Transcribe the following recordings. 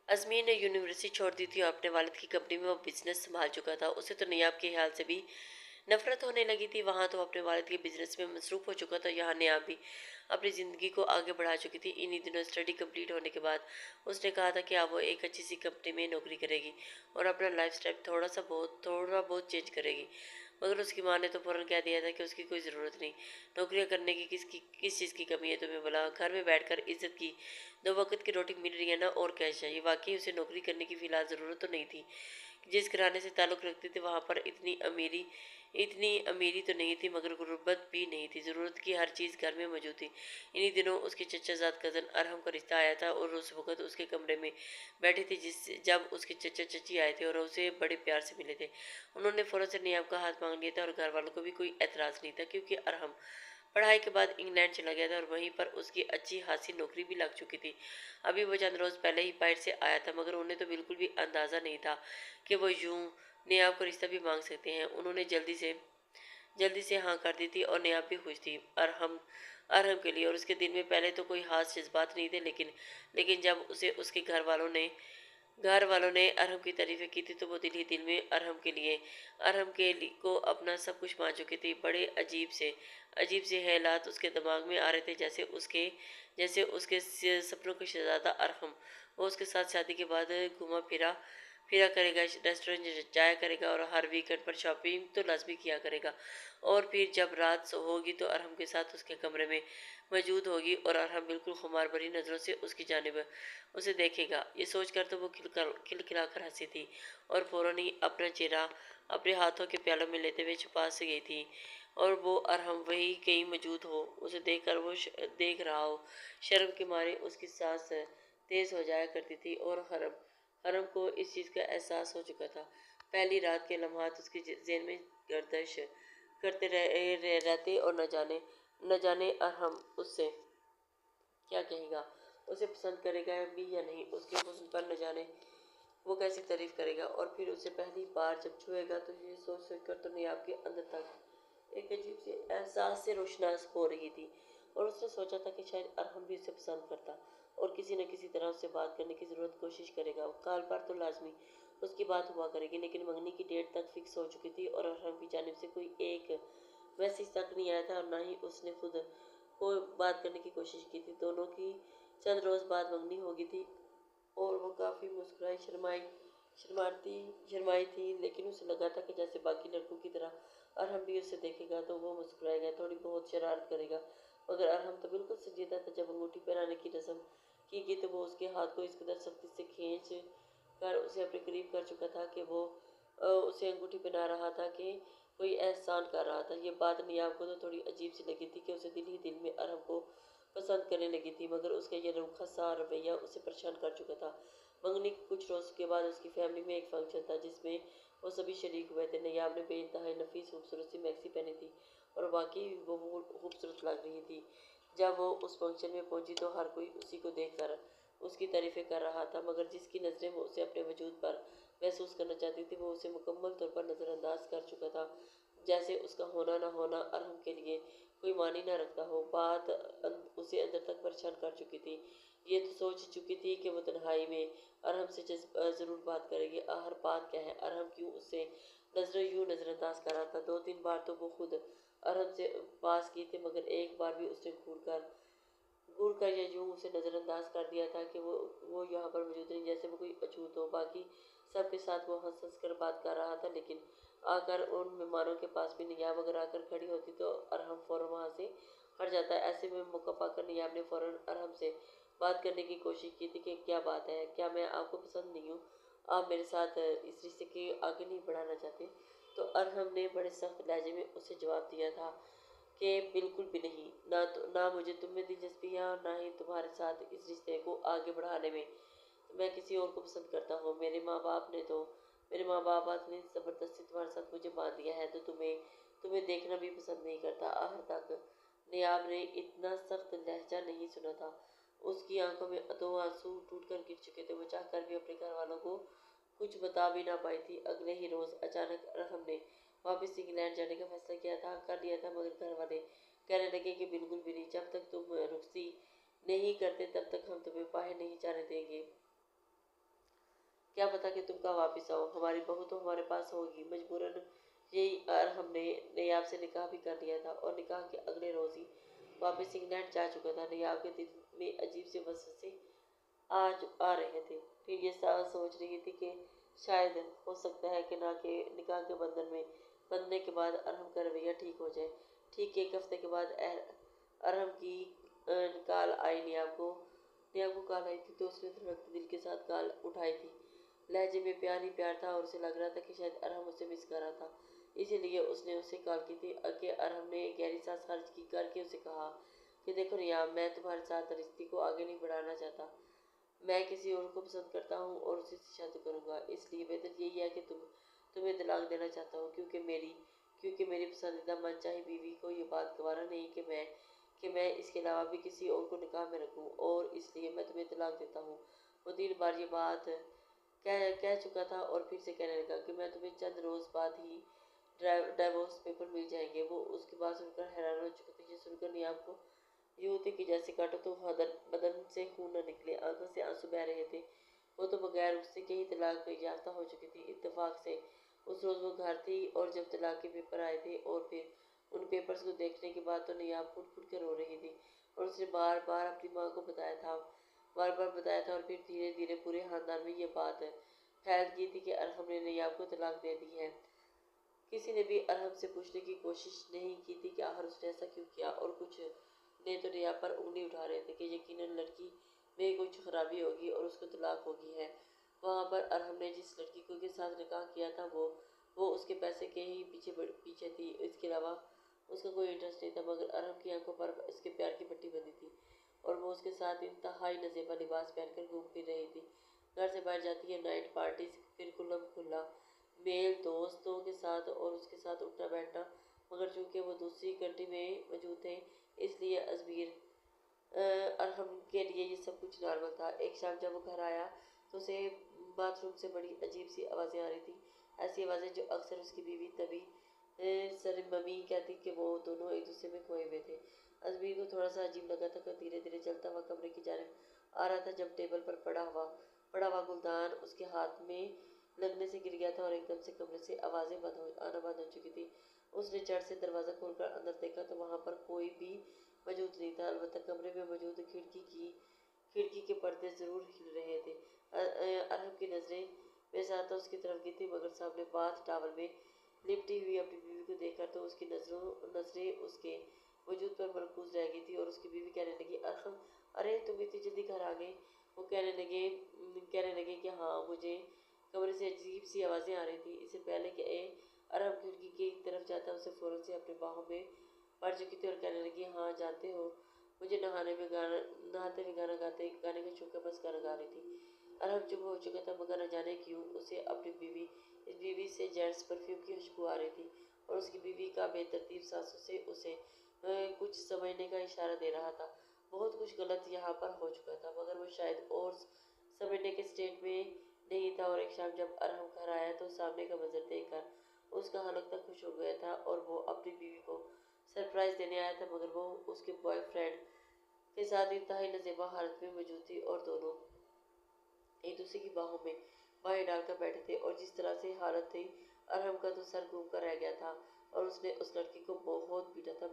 अजमीर ने यूनिवर्सिटी छोड़ दी थी और अपने वालिद की कंपनी में वो बिजनेस संभाल चुका था। उसे तो नियाब के हाल से भी नफरत होने लगी थी। वहां तो अपने वालिद के बिजनेस में मसरूफ हो चुका था, यहाँ नियाब भी अपनी ज़िंदगी को आगे बढ़ा चुकी थी। इन्हीं दिनों स्टडी कंप्लीट होने के बाद उसने कहा था कि अब वो एक अच्छी सी कंपनी में नौकरी करेगी और अपना लाइफ स्टाइल थोड़ा बहुत चेंज करेगी। मगर उसकी माँ ने तो फौरन कह दिया था कि उसकी कोई ज़रूरत नहीं, नौकरियाँ करने की किस चीज़ की कमी है तुम्हें भला, घर में बैठकर इज्जत की दो वक्त की रोटी मिल रही है ना, और क्या चाहिए। वाकई उसे नौकरी करने की फिलहाल ज़रूरत तो नहीं थी। जिस घराने से ताल्लुक़ रखते थे वहाँ पर इतनी अमीरी तो नहीं थी, मगर गुर्बत भी नहीं थी। ज़रूरत की हर चीज़ घर में मौजूद थी। इन्हीं दिनों उसके चचाजाद कज़न अरहम का रिश्ता आया था और उस वक़्त उसके कमरे में बैठी थी जब उसके चचा चची आए थे और उसे बड़े प्यार से मिले थे। उन्होंने फ़ौरन से नियाब का हाथ मांग लिया था और घर वालों को भी कोई एतराज़ नहीं था, क्योंकि अरहम पढ़ाई के बाद इंग्लैंड चला गया था और वहीं पर उसकी अच्छी खासी नौकरी भी लग चुकी थी। अभी वो चंद रोज़ पहले ही बाहर से आया था, मगर उन्हें तो बिल्कुल भी अंदाज़ा नहीं था कि वो यूं नेहाब को रिश्ता भी मांग सकते हैं। उन्होंने जल्दी से हाँ कर दी थी और नेहाब भी खुश थी अरहम अरहम के लिए। और उसके दिल में पहले तो कोई खास जज्बात नहीं थे, लेकिन लेकिन जब उसे उसके घर वालों ने अरहम की तारीफ़ें की थी तो वो दिल ही दिल में को अपना सब कुछ मान चुकी थी। बड़े अजीब से ख्यालात उसके दिमाग में आ रहे थे, जैसे उसके सपनों के शहजादा अरहम वो उसके साथ शादी के बाद घुमा फिरा फिरा करेगा, रेस्टोरेंट जाया करेगा और हर वीकेंड पर शॉपिंग तो लाजमी किया करेगा। और फिर जब रात होगी तो अरहम के साथ उसके कमरे में मौजूद होगी और अरहम बिल्कुल खुमार भरी नज़रों से उसकी जानिब उसे देखेगा। ये सोचकर तो वो खिलखिलाकर हंसी थी और फौरन ही अपना चेहरा अपने हाथों के प्यालों में लेते हुए छुपा से गई थी। और वो अरहम वही कहीं मौजूद हो, उसे देखकर देख रहा हो। शर्म के मारे उसकी सांस तेज हो जाया करती थी और हरम हरम को इस चीज़ का एहसास हो चुका था। पहली रात के लम्हात उसके ज़हन में गर्दिश करते रहते और न जाने अरहम उससे क्या कहेगा, उसे पसंद करेगा भी या नहीं, उसके हुस्न पर न जाने वो कैसी तारीफ करेगा। और फिर उसे पहली बार जब छुएगा तो ये सोच सोच कर तो नियाब के अंदर तक एक अजीब से एहसास से रोशनास हो रही थी। और उसने सोचा था कि शायद अरहम भी उसे पसंद करता और किसी न किसी तरह उससे बात करने की ज़रूरत कोशिश करेगा। काल पर तो लाजमी उसकी बात हुआ करेगी, लेकिन मंगनी की डेट तक फिक्स हो चुकी थी और अरहम की जानिब से कोई एक मैसेज तक नहीं आया था और ना ही उसने खुद को बात करने की कोशिश की थी। दोनों की चंद रोज़ बाद मंगनी हो गई थी और वो काफ़ी मुस्कुराई शर्माई थी, लेकिन उसे लगा था कि जैसे बाकी लड़कों की तरह अरहम भी उसे देखेगा तो वो मुस्कुराएगा, थोड़ी बहुत शरारत करेगा। मगर अरहम तो बिल्कुल संजीदा था। जब अंगूठी पहनाने की रस्म की गई तो वो उसके हाथ को इस कदर सख्ती से खींच कर उसे अपने करीब कर चुका था कि वो उसे अंगूठी पहना रहा था कि कोई एहसान कर रहा था। ये बात नियाब को तो थोड़ी अजीब सी लगी थी कि उसे दिल ही दिल में अरहम को पसंद करने लगी थी, मगर उसका ये रूखा सा रवैया उसे परेशान कर चुका था। मंगनी के कुछ रोज़ के बाद उसकी फैमिली में एक फंक्शन था जिसमें वो सभी शरीक हुए थे। नयाब ने बेइंतहा नफीस खूबसूरत सी मैक्सी पहनी थी और वाकई वो खूबसूरत लग रही थी। जब वो उस फंक्शन में पहुंची तो हर कोई उसी को देखकर उसकी तारीफ़ें कर रहा था, मगर जिसकी नज़रें वो उसे अपने वजूद पर महसूस करना चाहती थी वो उसे मुकम्मल तौर पर नज़रअंदाज कर चुका था। जैसे उसका होना ना होना अरहम के लिए कोई मानी ना रखता हो। बात उसे अंदर तक परेशान कर चुकी थी। ये तो सोच चुकी थी कि वो तन्हाई में अरहम से ज़रूर बात करेगी। आखिर बात क्या है, अरहम क्यों उससे यूं नज़रअंदाज कर रहा था। 2-3 बार तो वो खुद अरहम से पास की थी, मगर एक बार भी उसने घूर कर या यूं उसे नज़रअंदाज कर दिया था कि वो यहाँ पर मौजूद नहीं, जैसे वो कोई अछूत हो। बाकी सबके साथ वो हंस हंस कर बात कर रहा था, लेकिन आकर उन मेहमानों के पास भी नियाब अगर आकर खड़ी होती तो अरहम फ़ौरन वहाँ से हट जाता। ऐसे में मौका पाकर नियाब ने फ़ौरन अरहम से बात करने की कोशिश की थी कि क्या बात है, क्या मैं आपको पसंद नहीं हूँ, आप मेरे साथ इस रिश्ते के आगे नहीं बढ़ाना चाहते। तो अरहम ने बड़े सख्त लहजे में उसे जवाब दिया था कि बिल्कुल भी नहीं, ना मुझे तुम में दिलचस्पी है और ना ही तुम्हारे साथ इस रिश्ते को आगे बढ़ाने में। तो मैं किसी और को पसंद करता हूँ। मेरे माँ बाप ने ज़बरदस्ती तुम्हारे साथ मुझे बांध दिया है, तो तुम्हें देखना भी पसंद नहीं करता। आखिर तक नियाब ने इतना सख्त लहजा नहीं सुना था। उसकी आंखों में दो आंसू टूट कर गिर चुके थे। वो चाहकर भी अपने घर वालों को कुछ बता भी ना पाई थी। अगले ही रोज़ अचानक अरहम ने वापस इंग्लैंड जाने का फैसला कर लिया था, मगर घर वाले कहने लगे कि बिल्कुल भी नहीं, जब तक तुम रुखसी नहीं करते तब तक हम तुम्हें बाहर नहीं जाने देंगे। क्या पता कि तुम कब वापस आओ, हमारी बहू तो हमारे पास होगी। मजबूरन यही अरहम ने नयाब से निकाह भी कर लिया था और निकाह के अगले रोज ही वापस इंग्लैंड जा चुका था। नयाब के दिल में अजीब से वसवसे आज आ रहे थे। फिर ये सोच रही थी कि शायद हो सकता है कि ना के निकाह के बंधन में बंधने के बाद अरहम का रवैया ठीक हो जाए। ठीक एक हफ्ते के बाद अरहम की कॉल आई नियाब को कॉल आई थी, तो उसने धड़कते दिल के साथ कॉल उठाई थी। लहजे में प्यार ही प्यार था और उसे लग रहा था कि शायद अरहम उसे मिस कर रहा था, इसीलिए उसने उसे कॉल की थी। आगे अरहम ने गहरी सांस खारिज की करके उसे कहा कि देखो नियाब, मैं तुम्हारे साथ रिश्ते को आगे नहीं बढ़ाना चाहता। मैं किसी और को पसंद करता हूँ और उसी से शादी करूँगा, इसलिए बेहतर यही है कि तुम्हें तलाक देना चाहता हूँ, क्योंकि मेरी पसंदीदा मनचाही बीवी को ये बात गवारा नहीं कि मैं इसके अलावा भी किसी और को निकाह में रखूँ, और इसलिए मैं तुम्हें तलाक देता हूँ। वो 3 बार ये बात कह चुका था और फिर से कहने लगा कि मैं तुम्हें चंद रोज़ बाद ही डाइवोर्स पेपर मिल जाएंगे। वो उसकी बात सुनकर हैरान हो चुके थे। ये सुनकर नियाब को यूं थी कि जैसे काटो तो बदन से खून न निकले, आंखों से आंसू बह रहे थे। वो तो बगैर उससे के ही तलाक याफ्ता हो चुकी थी। इत्तेफाक से उस रोज़ वो घर थी और जब तलाक के पेपर आए थे, और फिर उन पेपर्स को देखने के बाद तो नियाब फुट फुट कर रो रही थी, और उसने बार बार अपनी माँ को बताया था और फिर धीरे धीरे पूरे खानदान में ये बात फैल गई थी कि अरहम ने नियाब को तलाक दे दी है। किसी ने भी अरहम से पूछने की कोशिश नहीं की थी कि आखिर उसने ऐसा क्यों किया, और कुछ ने तो नियाब पर उंगली उठा रहे थे कि यकीनन लड़की में कुछ खराबी होगी और उसको तलाक होगी है। वहाँ पर अरहम ने जिस लड़की को के साथ निकाह किया था वो उसके पैसे के ही पीछे थी, इसके अलावा उसका कोई इंटरेस्ट नहीं था। मगर अरहम की आंखों पर इसके प्यार की पट्टी बंधी थी और वो उसके साथ इंतहाई नजेबा लिबास पहनकर घूम फिर रही थी। घर से बाहर जाती है नाइट पार्टीज, फिर खुल्लम खुल्ला मेल दोस्तों के साथ और उसके साथ उठना बैठना। मगर चूंकि वो दूसरी कंट्री में मौजूद थे, इसलिए अरहम के लिए ये सब कुछ नॉर्मल था। एक शाम जब वो घर आया तो उसे बाथरूम से बड़ी अजीब सी आवाज़ें आ रही थी, ऐसी आवाज़ें जो अक्सर उसकी बीवी तभी सरममी कहती कि वो दोनों एक दूसरे में खोए हुए थे। अजमीर को थोड़ा सा अजीब लगा था कि धीरे धीरे चलता हुआ कमरे की जानिब आ रहा था, जब टेबल पर पड़ा हुआ गुलदान उसके हाथ में लगने से गिर गया था और एकदम से कमरे से आवाज़ें आना बंद हो चुकी थी। उसने चट से दरवाज़ा खोलकर अंदर देखा तो वहाँ पर कोई भी मौजूद नहीं था, अलबत्ता कमरे में मौजूद खिड़की के पर्दे ज़रूर हिल रहे थे। अरहम की नज़रें बेसाख्ता उसकी तरफ गई थी, मगर सामने बाथ टावल में लिपटी हुई अपनी बीवी को देखकर तो उसकी नज़रें उसके वजूद पर मरकूज रह गई थी, और उसकी बीवी कहने लगी, अरहम, अरे तुम इतनी जल्दी घर आ गए। वो कहने लगे कि हाँ, मुझे कमरे से अजीब सी आवाज़ें आ रही थी। इससे पहले कि अरहम खिड़की की तरफ जाता, उसे फ़ौरन से अपने बाहों में पड़ चुकी थी और कहने लगी, हाँ जानते हो, मुझे नहाते हुए गाने का शौक बस गाना गा रही थी। अरहम चुप हो चुका था, मगर न जाने क्यों उसे अपनी इस बीवी से जेंट्स परफ्यूम की खुशबू आ रही थी, और उसकी बीवी का बेतरतीब सांसों से उसे कुछ समझने का इशारा दे रहा था। बहुत कुछ गलत यहाँ पर हो चुका था, मगर वो शायद और समझने के स्टेट में नहीं था। और एक शाम जब अरहम घर आया तो सामने का मंजर देखकर उसका हलक तक खुश हो गया था, और वो अपनी बीवी को सरप्राइज देने आया था, मगर वो उसके बॉयफ्रेंड के साथ इंतहाई नजेबा हालत में मौजूद थी और दोनों एक दूसरे की बाहों में बाहें डालकर बैठे थे। और जिस तरह से हालत थी, अरहम का तो सर घूम कर रह गया था और उसने उस लड़की को बहुत पीटा था,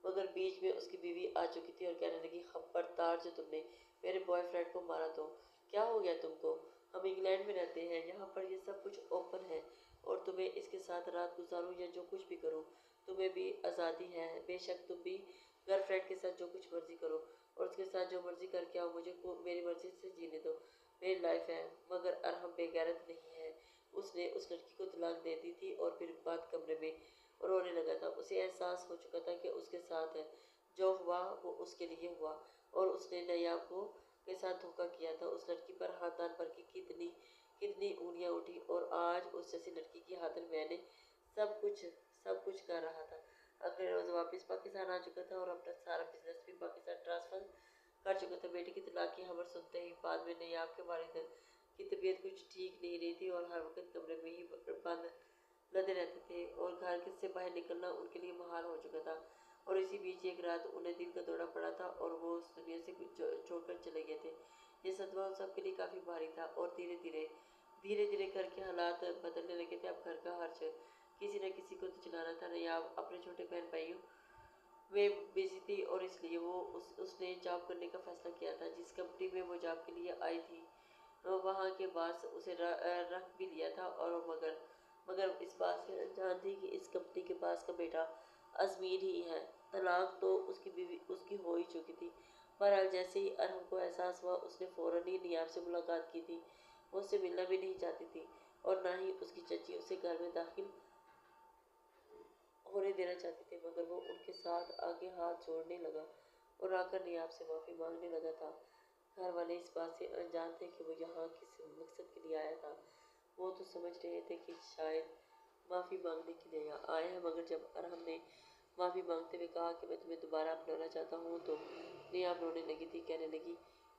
मगर बीच में उसकी बीवी आ चुकी थी और कहने लगी, खबरदार, जो तुमने मेरे बॉयफ्रेंड को मारा तो क्या हो गया तुमको? हम इंग्लैंड में रहते हैं, यहाँ पर ये सब कुछ ओपन है, और तुम्हें इसके साथ रात गुजारूं या जो कुछ भी करूं, तुम्हें भी आज़ादी है। बेशक तुम भी गर्लफ्रेंड के साथ जो कुछ मर्जी करो और उसके साथ जो मर्जी करके आओ, मुझे को मेरी मर्जी से जीने दो, मेरी लाइफ है। मगर अरहम बेगैरत नहीं है, उसने उस लड़की को तलाक दे दी थी और फिर बाद कमरे में रोने लगा था। उसे एहसास हो चुका था कि उसके साथ जो हुआ वो उसके लिए हुआ, और उसने नयाब को के साथ धोखा किया था। उस लड़की पर खानदान भर की कितनी कितनी उंगलियां उठी, और आज उस जैसी लड़की की खातिर मैंने सब कुछ कर रहा था। अगले रोज वापस पाकिस्तान आ चुका था और अपना सारा बिजनेस भी पाकिस्तान ट्रांसफर कर चुका था। बेटी की तलाक की खबर सुनते ही बाद में नयाब के वालिद की तबीयत कुछ ठीक नहीं रही थी और हर वक्त कमरे में ही बंद लदे रहते थे, और घर से बाहर निकलना उनके लिए मुहाल हो चुका था। और इसी बीच एक रात उन्हें दिल का दौरा पड़ा था और वो उस दुनिया से कुछ छोड़कर चले गए थे। ये सदमा उन सबके लिए काफ़ी भारी था, और धीरे धीरे دھیرے دھیرے گھر کے حالات بدلنے لگے تھے۔ اب گھر کا خرچ کسی نہ کسی کو تو چلانا تھا۔ نیاب اپنے چھوٹے بہن بھائیوں میں بزی تھی اور اس لیے اس نے جاب کرنے کا فیصلہ کیا تھا۔ جس کمپنی میں وہ جاب کے لیے آئی تھی وہاں کے باس اسے رکھ بھی لیا تھا، اور مگر اس بات سے انجان تھی کہ اس کمپنی کے باس کا بیٹا ازمیر ہی ہے۔ طلاق تو اس کی بیوی اس کی ہو ہی چکی تھی۔ بہرحال جیسے ہی ارحم کو احساس ہوا اس نے فوراً ہی نیاب سے ملاقات کی تھی۔ وہ اس سے ملنا بھی نہیں چاہتی تھی اور نہ ہی اس کی چچی اسے گھر میں داخل ہونے دینا چاہتی تھی، مگر وہ ان کے ساتھ آگے ہاتھ جوڑنے لگا اور آ کر نیاب سے معافی مانگنے لگا تھا۔ گھر والے اس بات سے انجان تھے کہ وہ یہاں کس مقصد کے لیے آیا تھا۔ وہ تو سمجھ رہے تھے کہ شاید معافی مانگنے کے لیے آیا ہے، مگر جب ارحم نے معافی مانگتے ہوئے کہا کہ میں تمہیں دوبارہ اپنانا چاہتا ہوں تو نیاب رونے لگی تھی، کہنے لگی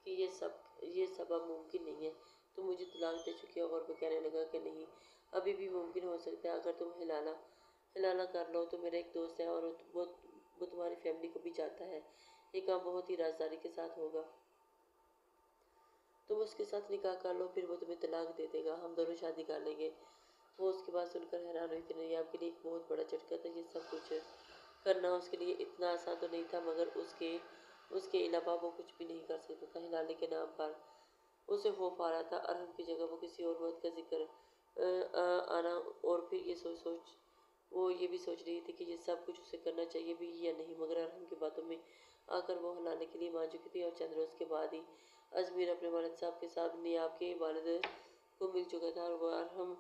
کہ یہ سب اب ممکن نہیں ہے، تم مجھے طلاق دے چکی ہو۔ اور وہ کہنے لگا کہ نہیں، ابھی بھی ممکن ہو سکتا ہے، اگر تم حلالہ کر لو تو میرا ایک دوست ہے اور وہ تمہاری فیملی کو بھی جانتا ہے، یہ کام بہت ہی رازداری کے ساتھ ہوگا، تم اس کے ساتھ نکاح کر لو، پھر وہ تمہیں طلاق دے دے گا، ہم دونوں شادی کر لیں گے۔ وہ اس کی بات سن کر حیران ہوئی تھی۔ نیاب کے لیے ایک بہت بڑا جھٹکا تھا، یہ سب کچھ کرنا اس کے لیے اتنا آسان تو نہیں تھا، مگر اس کے علاوہ وہ کچھ بھی نہیں کر سکتا تھا۔ حلالے کے نام پر اسے خوف آ رہا تھا، ارحم کی جگہ وہ کسی اور مرد کا ذکر آنا، اور پھر وہ یہ بھی سوچ رہی تھی کہ یہ سب کچھ اسے کرنا چاہیے بھی یا نہیں، مگر ارحم کی باتوں میں آ کر وہ حلالے کے لیے مان چکی تھی، اور چند روز کے بعد ہی ازمیر اپنے والد صاحب کے ساتھ نیاب کے والد کو مل چکا تھا، اور وہ ارحم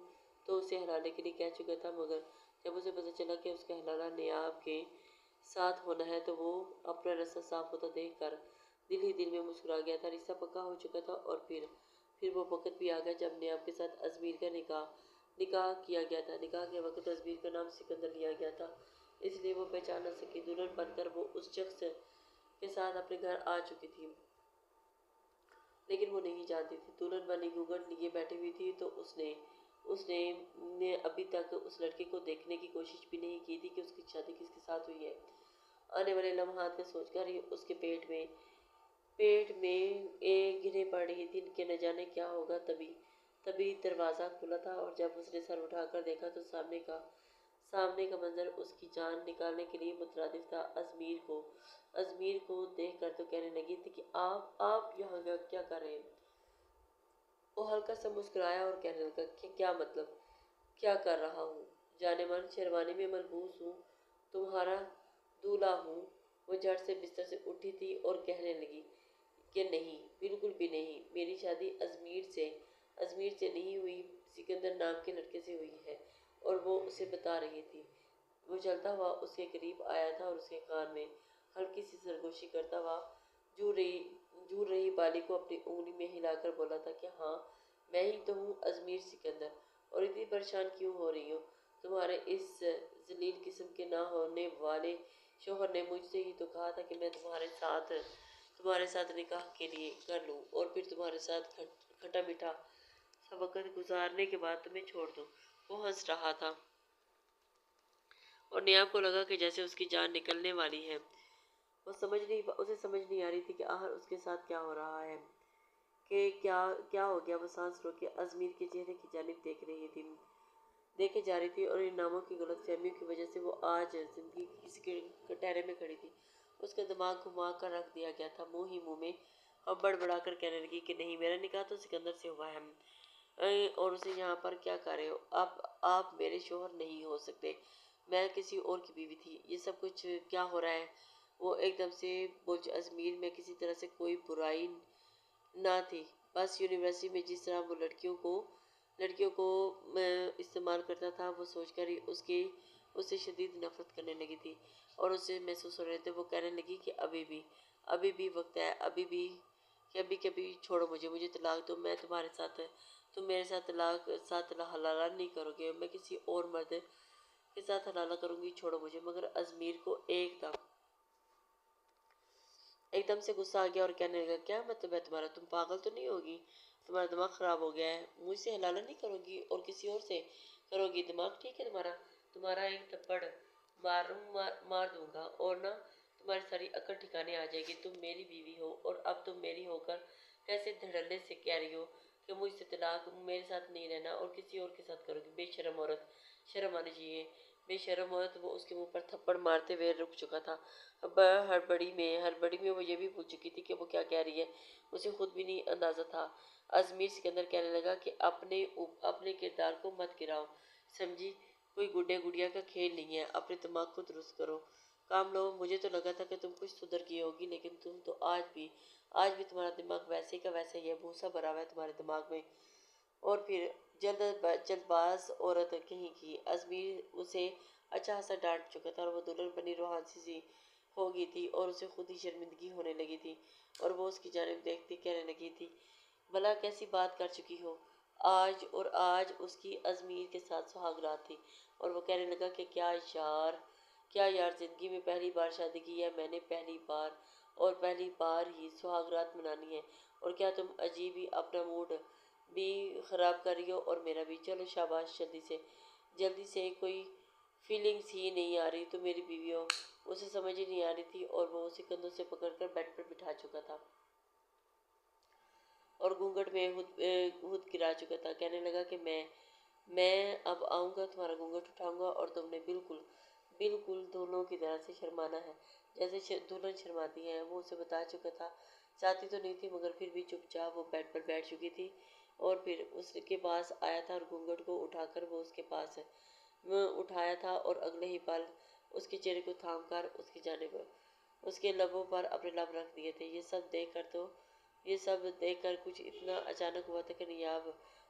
تو اسے حلالے کے لیے کہہ چکا تھا، مگر جب اسے پتہ چلا کہ اس کا حلالہ نیاب کے ساتھ ہونا ہے تو وہ اپنا رستہ صاف ہوتا دیکھ کر دل ہی دل میں مسکرا گیا تھا۔ رشتہ پکا ہو چکا تھا، اور پھر وہ وقت بھی آ گیا جب نیاب کے ساتھ ازمیر کا نکاح کیا گیا تھا۔ نکاح کے وقت ازمیر کا نام سکندر لیا گیا تھا، اس لیے وہ پہچان نہ سکی۔ دلہن بن کر وہ اس شخص کے ساتھ اپنے گھر آ چکی تھی، لیکن وہ نہیں جانتی تھی۔ دلہن بنی گھونگھٹ لیے بیٹھی ہوئی تھی تو اس نے ابھی تک اس لڑکے کو دیکھنے کی کوشش بھی نہیں کی تھی کہ اس کی شادی کس کے ساتھ ہوئی ہے۔ آنے والے لمحات کا سوچ کر ہی اس کے پیٹ میں گرہیں پڑ رہی تھی کہ نہ جانے کیا ہوگا۔ تبھی دروازہ کھلا تھا، اور جب اس نے سر اٹھا کر دیکھا تو سامنے کا منظر اس کی جان نکالنے کے لیے مترادف تھا۔ ازمیر کو دیکھ کر تو کہنے لگی تھی کہ آپ یہاں کیا کر رہے ہیں؟ وہ ہلکا سا مسکرایا اور کہنے لگا کہ کیا مطلب، کیا کر رہا ہوں؟ جانے من شیروانی میں ملبوس ہوں، تمہارا دولہا ہوں۔ وہ جھٹ سے بستر سے اٹھی تھی اور کہنے لگی کہ نہیں، بالکل بھی نہیں، میری شادی ازمیر سے نہیں ہوئی، سکندر نام کے لڑکے سے ہوئی ہے، اور وہ اسے بتا رہی تھی۔ وہ چلتا ہوا اس کے قریب آیا تھا اور اس کے کان میں ہلکی سی سرگوشی کرتا ہوا جھول رہی بالی کو اپنی انگلی میں ہلا کر بولا تھا کہ ہاں، میں ہی تو ہوں ازمیر سکندر، اور اتنی پریشان کیوں ہو رہی ہو؟ تمہارے اس ذلیل قسم کے نہ ہونے والے شوہر نے مجھ سے ہی تو کہا تھا کہ میں تمہارے ساتھ نکاح کے لیے کر لوں، اور پھر تمہارے ساتھ کھٹا میٹھا سا وقت گزارنے کے بعد تمہیں چھوڑ دوں۔ وہ ہنس رہا تھا اور نیاب کو لگا کہ جیسے اس کی جان نکلنے والی ہے۔ اسے سمجھ نہیں آ رہی تھی کہ آخر اس کے ساتھ کیا ہو رہا ہے، کہ کیا ہو گیا۔ وہ سانس روک کے ازمیر کے چہرے کی جانب دیکھے جا رہی تھی، اور ان ناموں کی غلط فہمیوں کی وجہ سے وہ آج زندگی کے کسی کٹہرے میں کھڑی تھی۔ اس کا دماغ گھما کر رکھ دیا گیا تھا، منہ ہی منہ میں اب بڑبڑا کر کہنے لگی کہ نہیں، میرا نکاح تو سکندر سے ہوا ہے، اور اسے یہاں پر کیا کر رہے ہو؟ آپ میرے شوہر نہیں ہو سکتے، میں کسی اور کی بیوی تھی، یہ سب کچھ کیا ہو رہا ہے؟ وہ ایک دم سے بوجھ ازمیر میں کسی طرح سے کوئی برائی نہ تھی، بس یونیورسٹی میں جس طرح وہ لڑکیوں کو استعمال کرتا تھا، وہ سوچ کر ہی اس سے شدید نفرت کرنے لگی تھی، اور اسے محسوس ہو رہے تھے۔ وہ کہنے لگی کہ ابھی بھی وقت ہے، کبھی چھوڑو مجھے طلاق دو، تم میرے ساتھ حلالہ نہیں کرو گے، میں کسی اور مرد کے ساتھ حلالہ کروں گی، چھوڑو مجھے۔ مگر ازمیر کو ایک دم سے غصہ آ گیا اور کہنے لگا کیا مطلب ہے تمہارا؟ تم پاگل تو نہیں ہوگی؟ تمہارا دماغ خراب ہو گیا ہے؟ مجھ سے حلالہ نہیں کرو گی اور کسی اور سے کرو گی؟ دماغ ٹھیک ہے تمہارا ایک تھپڑ مار دوں گا اور نہ تمہاری ساری عقل ٹھکانے آ جائے گی۔ تم میری بیوی ہو اور اب تم میری ہو کر کیسے دھڑلے سے کہہ رہی ہو کہ مجھ سے طلاق، میرے ساتھ نہیں رہنا اور کسی اور کے ساتھ کرو گی، بے شرم عورت، شرم آنی چاہیے، بے شرم عورت۔ وہ اس کے منہ پر تھپڑ مارتے ہوئے رک چکا تھا۔ اب ہڑبڑی میں وہ یہ بھی بھول چکی تھی کہ وہ کیا کہہ رہی ہے، اسے خود بھی نہیں اندازہ تھا۔ ازمیر سکندر کہنے لگا کہ اپنے کردار کو مت گراؤ، سمجھی، کوئی گڈے گڑیا کا کھیل نہیں ہے، اپنے دماغ کو درست کرو، کام لو۔ مجھے تو لگا تھا کہ تم کچھ سدھر گئی ہوگی، لیکن تم تو آج بھی تمہارا دماغ ویسے کا ویسا ہی ہے، بھوسا بھرا ہوا ہے تمہارے دماغ میں۔ اور پھر جلد باز عورت کہیں کی۔ ازمیر اسے اچھا خاصا ڈانٹ چکا تھا اور وہ دلہن بنی روحانسی سی ہو گئی تھی اور اسے خود ہی شرمندگی ہونے لگی تھی، اور وہ اس کی جانب دیکھتے کہنے لگی تھی، بھلا کیسی بات کر چکی ہو۔ آج اس کی ازمیر کے ساتھ سہاگ رات تھی، اور وہ کہنے لگا کہ کیا یار، زندگی میں پہلی بار شادی کی ہے میں نے، پہلی بار ہی سہاگ رات منانی ہے، اور کیا تم عجیب ہی اپنا موڈ بھی خراب کر رہی ہو اور میرا بھی۔ چلو شاباش، جلدی سے، کوئی فیلنگس ہی نہیں آ رہی تو میری بیوی ہو۔ اسے سمجھ ہی نہیں آ رہی تھی اور وہ اسے کندھوں سے پکڑ کر بیڈ پر بٹھا چکا تھا اور گھونگھٹ میں ہد گرا چکا تھا۔ کہنے لگا کہ میں اب آؤں گا، تمہارا گھونگھٹ اٹھاؤں گا، اور تم نے بالکل دونوں کی طرح سے شرمانا ہے جیسے دلہن شرماتی ہیں۔ وہ اسے بتا چکا تھا، چاہتی تو نہیں تھی مگر پھر بھی چپ چاپ وہ بیڈ پر بیٹھ چکی تھی، اور پھر اس کے پاس آیا تھا اور گھونگھٹ کو اٹھا کر وہ اس کے پاس اٹھایا تھا، اور اگلے ہی پل اس کے چہرے کو تھام کر اس کی جانب اس کے لبوں پر اپنے لب رکھ دیے تھے۔ یہ سب دیکھ کر کچھ اتنا اچانک ہوا تھا کہ نیاب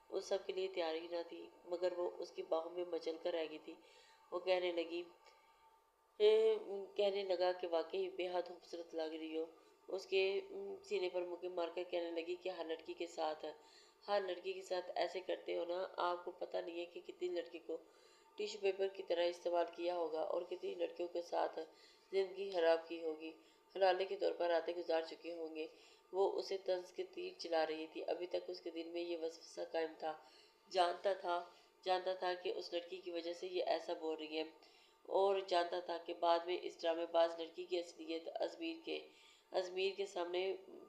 اس سب کے لیے تیار ہی نہ تھی، مگر وہ اس کی باہوں میں مچل کر رہ گئی تھی۔ وہ کہنے لگا کہ واقعی بے حد خوبصورت لگ رہی ہو۔ اس کے سینے پر مکے مار کر کہنے لگی کہ ہر لڑکی کے ساتھ ایسے کرتے ہو نا، آپ کو پتہ نہیں ہے کہ کتنی لڑکی کو ٹیشو پیپر کی طرح استعمال کیا ہوگا اور کتنی لڑکیوں کے ساتھ زندگی خراب کی ہوگی، حلالے کے طور پر راتیں گزار چکے ہوں گے۔ وہ اسے طنز کے تیر چلا رہی تھی۔ ابھی تک اس کے دل میں یہ وسوسہ قائم تھا، جانتا تھا کہ اس لڑکی کی وجہ سے یہ ایسا بول رہی ہے، اور جانتا تھا کہ بعد میں اس ڈرامے باز لڑکی کی اصلیت ازمیر کے سامنے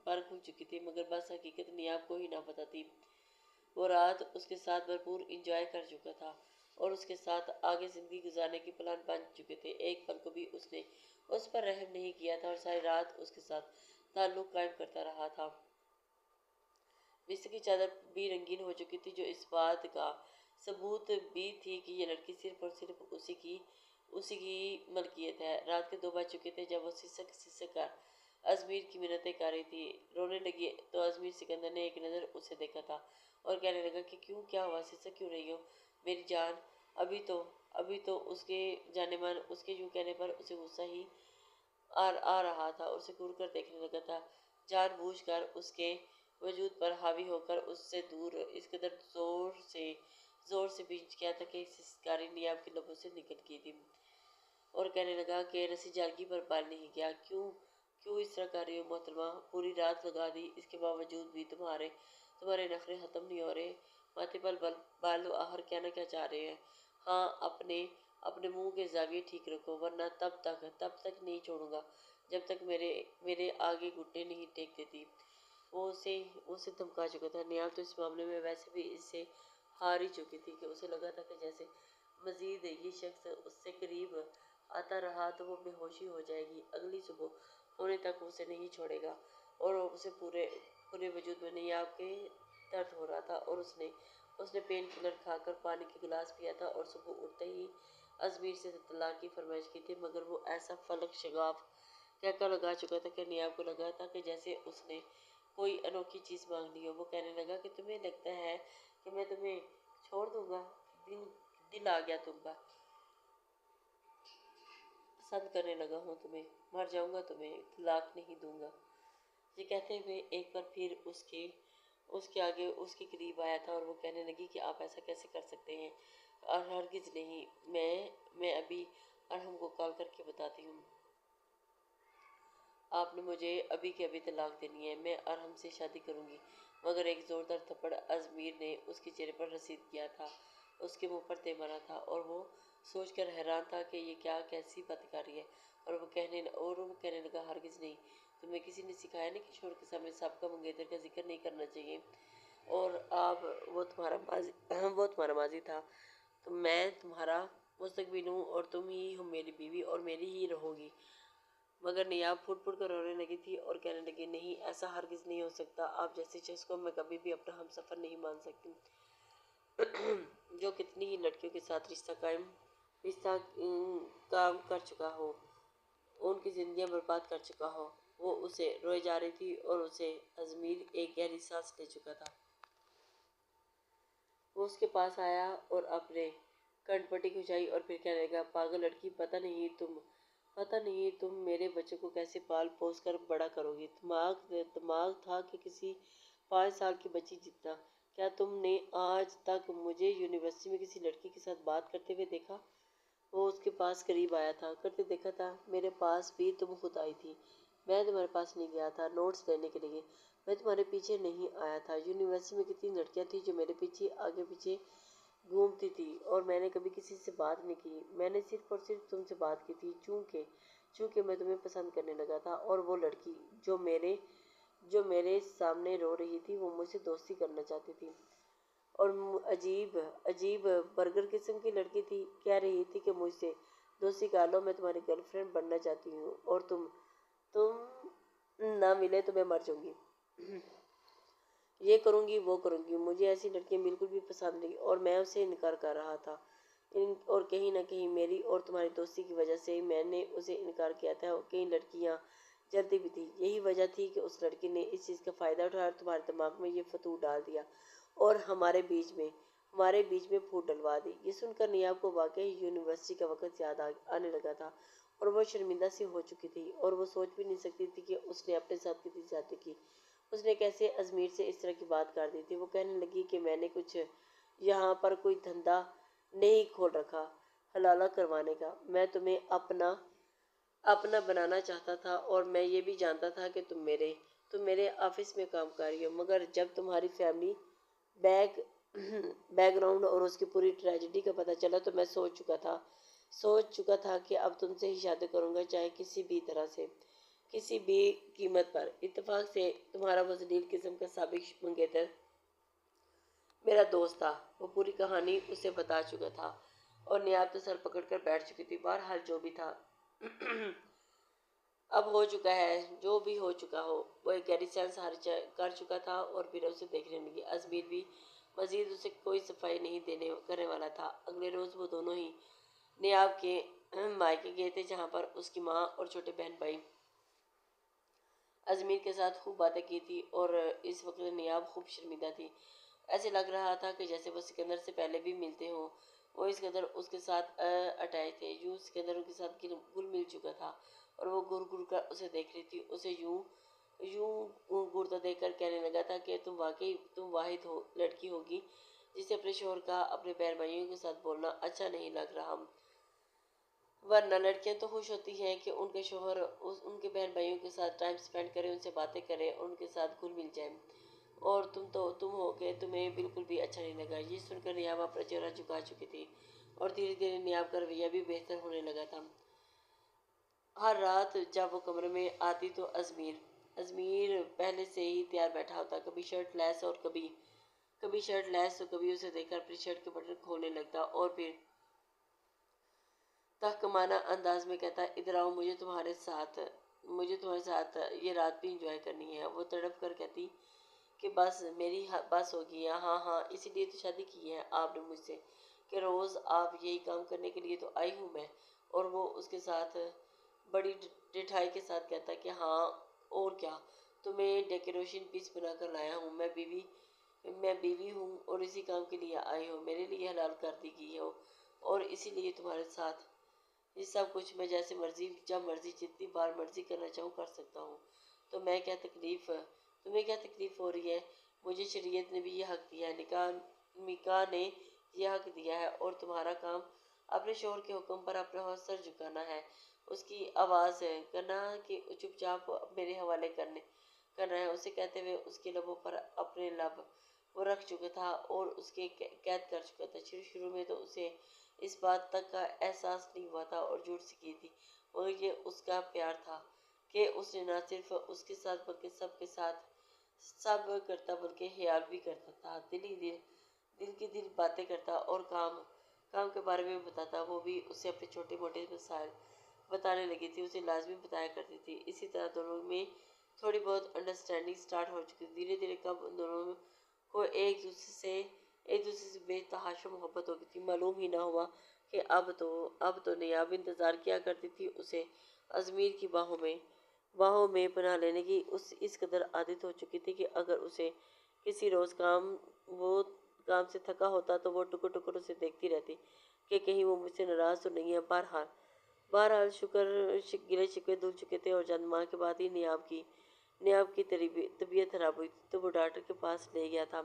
پر کھل چکی تھی، مگر بس حقیقت نیاب کو ہی نہ پتہ تھی۔ وہ رات اس کے ساتھ بھرپور انجوائے کر چکا تھا اور اس کے ساتھ آگے زندگی گزارنے کے پلان بن چکے تھے۔ ایک پل کو بھی اس نے اس پر رحم نہیں کیا تھا اور ساری رات اس کے ساتھ تعلق قائم کرتا رہا تھا۔ بستر کی چادر بھی رنگین ہو چکی تھی، جو اس بات کا ثبوت بھی تھی کہ یہ لڑکی صرف اور صرف اسی کی ملکیت ہے۔ رات کے 2 بج چکے تھے جب وہ سسک کر ازمیر کی منتیں کر رہی تھی۔ رونے لگی تو ازمیر سکندر نے ایک نظر اسے دیکھا تھا اور کہنے لگا کہ کیا ہوا، سسک کیوں رہی ہو میری جان؟ ابھی تو اس کے جانے من اس کے یوں کہنے پر اسے غصہ ہی آ رہا تھا اور اسے گھور کر دیکھنے لگا تھا، جان بوجھ کر اس کے وجود پر حاوی ہو کر اس سے دور، اس قدر زور سے بھینچ گیا تھا کہ سسکاری نیاب کے لبوں سے نکل گئی تھی، اور کہنے لگا کہ رسی جالگی پر بال نہیں گیا۔ کیوں اس طرح کر رہی ہو محترمہ؟ پوری رات لگا دی، اس کے باوجود بھی تمہارے نخرے ختم نہیں ہو رہے، ماتھے پر بال لو، آخر کہنا کیا چاہ رہے ہیں؟ ہاں، اپنے منہ کے زاویے ٹھیک رکھو، ورنہ تب تک نہیں چھوڑوں گا جب تک میرے آگے گھٹنے نہیں ٹیک دیتی۔ وہ اسے دھمکا چکا تھا۔ نیاب تو اس معاملے میں ویسے بھی اس سے ہار ہی چکی تھی کہ اسے لگا تھا کہ جیسے مزید یہ شخص اس سے قریب آتا رہا تو وہ بے ہوشی ہو جائے گی، اگلی صبح ہونے تک اسے نہیں چھوڑے گا، اور اسے پورے وجود میں نیاب کے درد ہو رہا تھا، اور اس نے پین کلر کھا کر پانی کے گلاس پیا تھا اور صبح اٹھتے ہی ازمیر سے طلاق کی فرمائش کی تھی، مگر وہ ایسا فلک شگاف کہکا لگا چکا تھا کہ نیاب کو لگا تھا کہ جیسے اس نے کوئی انوکھی چیز مانگ لی ہو۔ وہ کہنے لگا کہ تمہیں لگتا ہے کہ میں تمہیں چھوڑ دوں گا؟ دل آ گیا تم کا، پسند کرنے لگا ہوں تمہیں، مر جاؤں گا تمہیں، طلاق نہیں دوں گا۔ یہ کہتے ہوئے ایک بار پھر اس کے آگے اس کے قریب آیا تھا، اور وہ کہنے لگی کہ آپ ایسا کیسے کر سکتے ہیں؟ اور ہرگز نہیں، میں ابھی ارحم کو کال کر کے بتاتی ہوں، آپ نے مجھے ابھی کے ابھی طلاق دینی ہے، میں ارحم سے شادی کروں گی۔ مگر ایک زوردار تھپڑ ازمیر نے اس کے چہرے پر رسید کیا تھا، اس کے منہ پر دے مارا تھا، اور وہ سوچ کر حیران تھا کہ یہ کیسی بدکاری ہے، اور وہ کہنے لگا، ہرگز نہیں، تمہیں کسی نے سکھایا نہیں کہ شوہر کے سامنے سابقہ منگیتر کا ذکر نہیں کرنا چاہیے؟ اور اب وہ تمہارا ماضی تھا، تو میں تمہارا مستقبل ہوں اور تم ہی ہو میری بیوی اور میری ہی رہو گی۔ مگر نیاب پھٹ پھٹ کر رونے لگی تھی اور کہنے لگی، نہیں، ایسا ہرگز نہیں ہو سکتا، آپ جیسے شخص کو میں کبھی بھی اپنا ہم سفر نہیں مان سکتی، جو کتنی ہی لڑکیوں کے ساتھ رشتہ کام کر چکا ہو، ان کی زندگیاں برباد کر چکا ہو۔ وہ اسے روئے جا رہی تھی اور اسے ازمیر ایک گہری سانس لے چکا تھا۔ وہ اس کے پاس آیا اور اپنے کنٹ پٹی کھچائی اور پھر کہنے لگا، پاگل لڑکی، پتہ نہیں تم میرے بچے کو کیسے پال پوس کر بڑا کرو گی۔ دماغ تھا کہ کسی 5 سال کی بچی جتنا۔ کیا تم نے آج تک مجھے یونیورسٹی میں کسی لڑکی کے ساتھ بات کرتے ہوئے دیکھا؟ وہ اس کے پاس قریب آیا تھا۔ کرتے دیکھا تھا، میرے پاس بھی تم خود آئی تھی۔ میں تمہارے پاس نہیں گیا تھا نوٹس لینے کے لیے، میں تمہارے پیچھے نہیں آیا تھا۔ یونیورسٹی میں کتنی لڑکیاں تھیں جو میرے پیچھے آگے پیچھے گھومتی تھی اور میں نے کبھی کسی سے بات نہیں کی۔ میں نے صرف اور صرف تم سے بات کی تھی چونکہ میں تمہیں پسند کرنے لگا تھا، اور وہ لڑکی جو میرے سامنے رو رہی تھی وہ مجھ سے دوستی کرنا چاہتی تھی، اور عجیب برگر قسم کی لڑکی تھی، کہہ رہی تھی کہ مجھ سے دوستی کر لو، میں تمہاری گرل فرینڈ بننا چاہتی ہوں اور تم نہ ملے تو میں مر جاؤں گی، یہ کروں گی وہ کروں گی۔ مجھے ایسی لڑکیاں بالکل بھی پسند نہیں اور میں اسے انکار کر رہا تھا، اور کہیں نہ کہیں میری اور تمہاری دوستی کی وجہ سے میں نے اسے انکار کیا تھا۔ کئی لڑکیاں جلتی بھی تھی، یہی وجہ تھی کہ اس لڑکی نے اس چیز کا فائدہ اٹھایا اور تمہارے دماغ میں یہ فتوح ڈال دیا اور ہمارے بیچ میں پھوٹ ڈلوا دی۔ یہ سن کر نیاب کو واقعی یونیورسٹی کا وقت یاد آنے لگا تھا اور وہ شرمندہ سی ہو چکی تھی، اور وہ سوچ بھی نہیں سکتی تھی کہ اس نے اپنے ساتھ کتنی زیادتی کی۔ اس نے کیسے ازمیر سے اس طرح کی بات کر دی تھی۔ وہ کہنے لگی کہ میں نے کچھ یہاں پر کوئی دھندا نہیں کھول رکھا حلالہ کروانے کا، میں تمہیں اپنا بنانا چاہتا تھا، اور میں یہ بھی جانتا تھا کہ تم میرے آفس میں کام کر رہی ہو، مگر جب تمہاری فیملی بیک گراؤنڈ اور اس کی پوری ٹریجڈی کا پتہ چلا تو میں سوچ چکا تھا کہ اب تم سے ہی شادی کروں گا، چاہے کسی بھی طرح سے، کسی بھی قیمت پر۔ اتفاق سے تمہارا وہ ذلیل قسم کا سابق منگیتر میرا دوست تھا۔ وہ پوری کہانی اسے بتا چکا تھا اور نیاب تو سر پکڑ کر بیٹھ چکی تھی۔ بہرحال جو بھی تھا اب ہو چکا ہے، جو بھی ہو چکا ہو۔ وہ ایک گہری سانس کر چکا تھا اور پھر اسے دیکھنے لگی۔ ازمیر بھی مزید اسے کوئی صفائی نہیں کرنے والا تھا۔ اگلے روز وہ دونوں ہی نیاب کے مائکے گئے تھے، جہاں پر اس کی ماں اور چھوٹے بہن بھائی ازمیر کے ساتھ خوب باتیں کی تھی، اور اس وقت نیاب خوب شرمندہ تھی۔ ایسے لگ رہا تھا کہ جیسے وہ سکندر سے پہلے بھی ملتے ہوں، وہ اس قدر اس کے ساتھ اٹیچ تھے، یوں سکندر ان کے ساتھ گل مل چکا تھا، اور وہ گر گر کر اسے دیکھ رہی تھی۔ اسے یوں گرتا دیکھ کر کہنے لگا تھا کہ تم واحد لڑکی ہوگی جسے اپنے شوہر کا اپنے بہن بھائیوں کے ساتھ بولنا اچھا نہیں لگ رہا، ورنہ لڑکیاں تو خوش ہوتی ہیں کہ ان کے شوہر ان کے بہن بھائیوں کے ساتھ ٹائم سپینڈ کرے، ان سے باتیں کرے اور ان کے ساتھ گھل مل جائے، اور تم ہو کہ تمہیں بالکل بھی اچھا نہیں لگا۔ یہ سن کر نیاب اپنا چہرہ جھکا چکی تھی اور دھیرے دھیرے نیاب کا رویہ بھی بہتر ہونے لگا تھا۔ ہر رات جب وہ کمرے میں آتی تو ازمیر پہلے سے ہی تیار بیٹھا ہوتا، کبھی شرٹ لیس تو کبھی اسے دیکھ کر اپنی شرٹ کے بٹن کھولنے لگتا اور پھر تحقیرانہ انداز میں کہتا، ادھر آؤ، مجھے تمہارے ساتھ یہ رات بھی انجوائے کرنی ہے۔ وہ تڑپ کر کہتی کہ بس ہوگی، ہاں، اسی لیے تو شادی کی ہے آپ نے مجھ سے، کہ روز آپ یہی کام کرنے کے لیے تو آئی ہوں میں۔ اور وہ اس کے ساتھ بڑی ڈٹھائی کے ساتھ کہتا کہ ہاں اور کیا، تمہیں ڈیکوریشن پیس بنا کر لایا ہوں، میں بیوی ہوں اور اسی کام کے لیے آئی ہوں، میرے لیے حلال کر دی گئی ہو، اور اسی لیے تمہارے ساتھ یہ سب کچھ میں جیسے مرضی، جب مرضی، جتنی بار مرضی کرنا چاہوں کر سکتا ہوں، تو تمہیں کیا تکلیف ہو رہی ہے؟ مجھے شریعت نے بھی یہ حق دیا ہے، نکاح نے یہ حق دیا ہے، اور تمہارا کام اپنے شوہر کے حکم پر اپنا سر جھکانا ہے، اس کی آواز کرنا کہ چپ چاپ میرے حوالے کرنا ہے۔ اسے کہتے ہوئے اس کے لبوں پر اپنے لب وہ رکھ چکا تھا اور اس کے قید کر چکا تھا۔ شروع میں تو اسے اس بات تک کا احساس نہیں ہوا تھا اور جھوٹ سی کی تھی، مگر یہ اس کا پیار تھا کہ اس نے نہ صرف اس کے ساتھ بلکہ سب کے ساتھ सब करता बल्कि ख्याल भी करता था। दिल की दिल बातें करता और काम काम के बारे में बताता। वो भी उससे अपने छोटे मोटे मसाइल बताने लगी थी, उसे लाजमी बताया करती थी। इसी तरह दोनों में थोड़ी बहुत अंडरस्टैंडिंग स्टार्ट हो चुकी थी। धीरे धीरे कब उन दोनों को एक दूसरे से बेतहाशा मोहब्बत हो गई थी, मालूम ही ना हुआ कि अब तो नहीं। अब इंतज़ार किया करती थी उसे अजमीर की बाहों में पनाह लेने की। इस कदर आदत हो चुकी थी कि अगर उसे किसी रोज़ वो काम से थका होता तो वो टुकुर टुकुर उसे देखती रहती कि कहीं वो मुझसे नाराज़ तो नहीं है। बहरहाल गिले शिकवे धुल चुके थे और चंद माह के बाद ही नियाब की तबीयत खराब हुई थी तो वो डॉक्टर के पास ले गया था।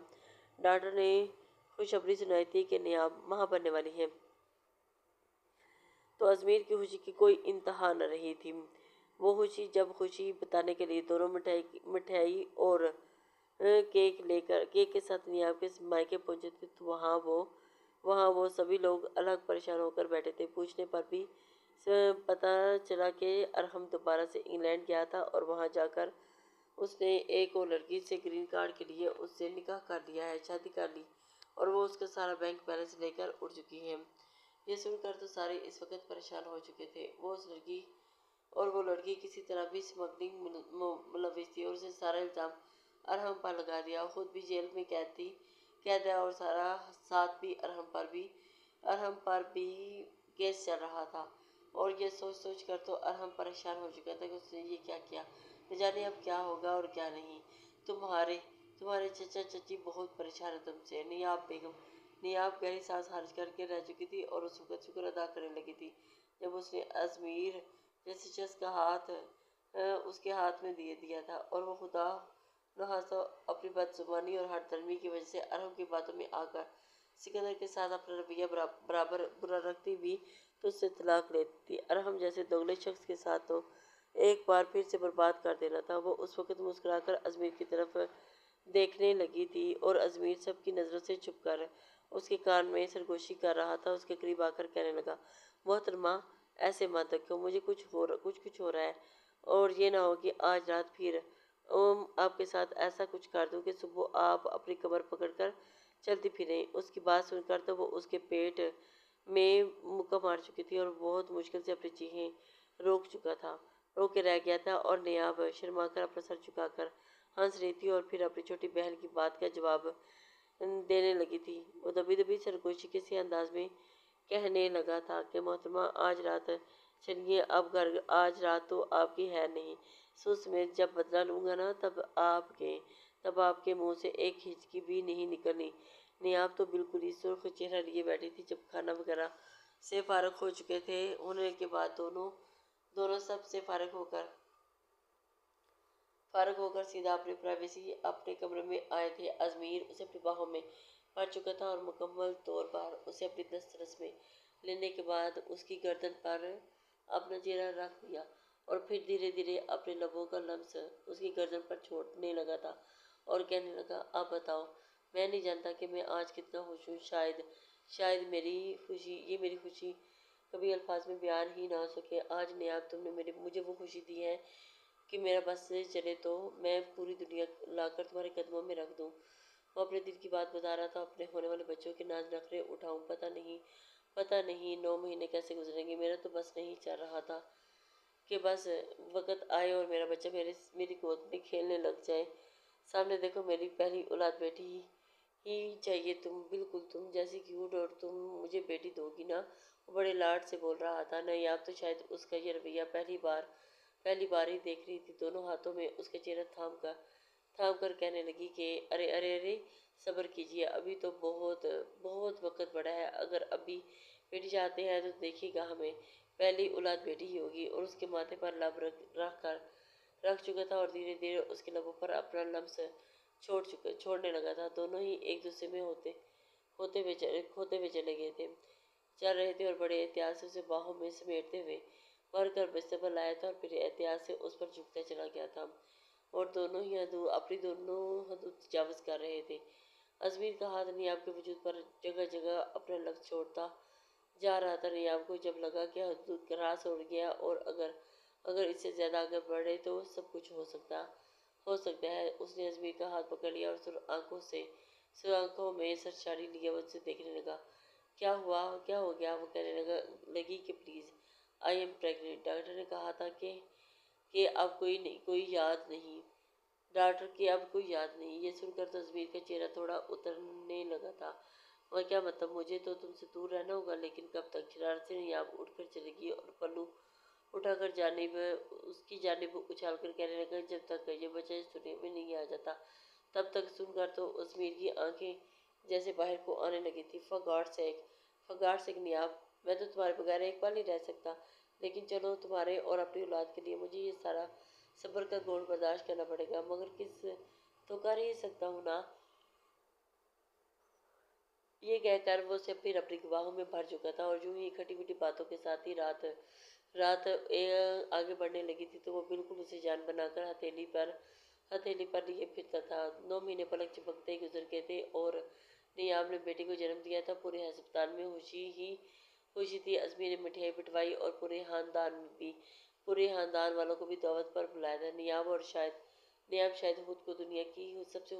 डॉक्टर ने खुशखबरी सुनाई थी कि नियाब मां बनने वाली है। तो अजमेर की खुशी की कोई इंतहा न रही थी। वो खुशी बताने के लिए दोनों मिठाई और केक के साथ नियाब के मायके पहुंचे थे। तो वहाँ वो सभी लोग अलग परेशान होकर बैठे थे। पूछने पर भी पता चला कि अरहम दोबारा से इंग्लैंड गया था और वहाँ जाकर उसने एक और लड़की से ग्रीन कार्ड के लिए उससे निकाह कर लिया है, शादी कर ली और वो उसका सारा बैंक बैलेंस लेकर उड़ चुकी है। ये सुनकर तो सारे इस वक्त परेशान हो चुके थे। वो लड़की किसी तरह भी स्मगलिंग मुलविस थी और उसे सारा इल्ज़ाम अरहम पर लगा दिया। खुद भी जेल में कैद है और सारा साथ भी अरहम पर भी केस चल रहा था। और ये सोच कर तो अरहम परेशान हो चुका था कि उसने ये क्या किया, न जाने अब क्या होगा और क्या नहीं। तुम्हारे चचा चची बहुत परेशान है तुमसे। नियाब गहरी सांस खारिज करके रह चुकी थी और उस वक्त शुक्र अदा करने लगी थी जब उसने अजमीर जैसे शख्स का हाथ उसके हाथ में दिया था। और वो खुदा नहासा अपनी बदजुबानी और हठधर्मी की वजह से अरहम की बातों में आकर सिकंदर के साथ अपना रवैया बराबर बुरा रखती भी तो उससे तलाक लेती थी। अरहम जैसे दोगले शख्स के साथ तो एक बार फिर से बर्बाद कर देना था। वो उस वक्त मुस्कुराकर अजमीर की तरफ देखने लगी थी और अजमीर सबकी नज़रों से छुपकर उसके कान में सरगोशी कर रहा था। उसके करीब आकर कहने लगा, मोहतरमा ऐसे मत क्यों, मुझे कुछ हो रहा है और ये ना हो कि आज रात फिर आपके साथ ऐसा कुछ कर दूं कि सुबह आप अपनी कमर पकड़कर चलती फिरें। उसकी बात सुनकर तो वो उसके पेट में मुक्का मार चुकी थी और बहुत मुश्किल से अपनी चीखें रोक के रह गया था। और नियाब शर्मा कर अपना सर झुकाकर हंस रही थी और फिर अपनी छोटी बहन की बात का जवाब देने लगी थी। वो दबी दबी सरगोशी के से अंदाज में कहने लगा था कि मोहतरमा चलिए अब घर, आज रात तो आपकी है नहीं। सुस में जब बदला लूँगा ना तब आपके मुंह से एक हिचकी भी नहीं निकलनी। नियाब तो बिल्कुल ही सुर्ख चेहरा लिए बैठी थी। जब खाना वगैरह से फारग हो चुके थे होने के बाद दोनों सब से फारग होकर सीधा अपने कमरे में आए थे। अजमीर उसे अपनी बाहों में भर चुका था और मुकम्मल तौर पर उसे अपनी दस्तरस में लेने के बाद उसकी गर्दन पर अपना चेहरा रख दिया और फिर धीरे धीरे अपने लबों का लम्स उसकी गर्दन पर छोड़ने लगा था और कहने लगा, अब बताओ, मैं नहीं जानता कि मैं आज कितना खुश हूँ। शायद मेरी खुशी कभी अल्फाज में बयान ही ना हो सके। आज नियाब तुमने मुझे वो खुशी दी है कि मेरा बस से चले तो मैं पूरी दुनिया लाकर तुम्हारे कदमों में रख दूं। वो अपने दिल की बात बता रहा था। अपने होने वाले बच्चों के नाज नखरे उठाऊं, पता नहीं 9 महीने कैसे गुजरेंगे। मेरा तो बस नहीं चल रहा था कि बस वक्त आए और मेरा बच्चा मेरी गोद में खेलने लग जाए। सामने देखो, मेरी पहली औलाद बेटी ही चाहिए, बिल्कुल तुम जैसी क्यूट, और तुम मुझे बेटी दोगी ना। वो बड़े लाड से बोल रहा था। नहीं, आप तो शायद उसका ये रवैया पहली बार ही देख रही थी। दोनों हाथों में उसके चेहरा थाम कर कहने लगी कि अरे अरे अरे, सब्र कीजिए, अभी तो बहुत बहुत वक्त बड़ा है। अगर अभी बेटी चाहते हैं तो देखिएगा, हमें पहली औलाद बेटी ही होगी। और उसके माथे पर लब रख चुका था और धीरे धीरे उसके लबों पर अपना लम्स छोड़ने लगा था। दोनों ही एक दूसरे में खोते हुए चले गए थे, चल रहे थे और बड़े एहतियात से उसे बाहों में समेटते हुए भर कर बिस्तर पर लाया था और फिर एहतियात से उस पर झुकता चला गया था। और दोनों ही अपनी दोनों हदूद तजावज़ कर रहे थे। अजमीर का हाथ नियाब के वजूद पर जगह जगह अपना लग छोड़ता जा रहा था। नियाब को जब लगा कि हदूद क्रॉस हो गया और अगर इससे ज़्यादा आगे बढ़े तो सब कुछ हो सकता हो सकता है। उसने अजमेर का हाथ पकड़ लिया और सुर्ख आंखों में सरसारी लिए वो उसे देखने लगा। क्या हुआ, क्या हो गया? वो कहने लगी कि please, I am pregnant. Doctor ने कहा था कि अब कोई याद नहीं। डॉक्टर की अब कोई याद नहीं। ये सुनकर तस्वीर का चेहरा थोड़ा उतरने लगा था। वह क्या मतलब, मुझे तो तुमसे दूर रहना होगा, लेकिन कब तक? शरारत से नियाब उठकर चलेगी और पल्लू उठाकर जानिब उसकी जानिब उछाल कर कहने लगा, जब तक ये बच्चा इस दुनिया में नहीं आ जाता तब तक। सुनकर तो अजमेर की आंखें जैसे बाहर को आने लगी थी। फॉर गॉड सेक नियाब, मैं तो तुम्हारे बगैर एक पल नहीं रह सकता, लेकिन चलो, तुम्हारे और अपनी औलाद के लिए मुझे ये सारा सब्र का घोर बर्दाश्त करना पड़ेगा, मगर किस तो कर ही सकता हूँ ना। ये कहकर वो सब फिर अपनी गवाहों में भर चुका था और यूं ही खटी मीठी बातों के साथ ही रात रात आगे बढ़ने लगी थी, तो वो बिल्कुल उसे जान बनाकर हथेली पर लिए फिरता था। 9 महीने पलक झपकते ही गुजर गए थे और नियाब ने बेटी को जन्म दिया था। पूरे अस्पताल में खुशी थी। अजमेर ने मिठाई पिटवाई और पूरे खानदान वालों को भी दावत पर बुलाया था। नियाब शायद खुद को दुनिया की सबसे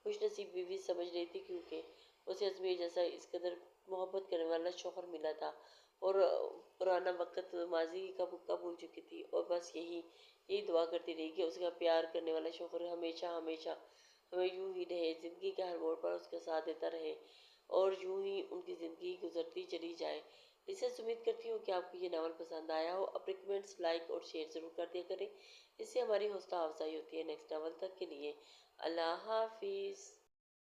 खुशनसीब बीवी समझ रही थी, क्योंकि उसे अजमेर जैसा इस कदर मोहब्बत करने वाला शौहर मिला था। और पुराना वक्त माजी का भूल चुकी थी और बस यही दुआ करती रही कि उसका प्यार करने वाला शौहर हमेशा हमेशा हमें यूं ही रहे, ज़िंदगी के हर मोड़ पर उसका साथ देता रहे और यूं ही उनकी ज़िंदगी गुजरती चली जाए। लिसनर्स, उम्मीद करती हूँ कि आपको ये नावल पसंद आया हो। अपने कमेंट्स, लाइक और शेयर ज़रूर कर दिया करें, इससे हमारी हौसला अफजाई होती है नेक्स्ट नावल तक के लिए। अल्लाह हाफिज़।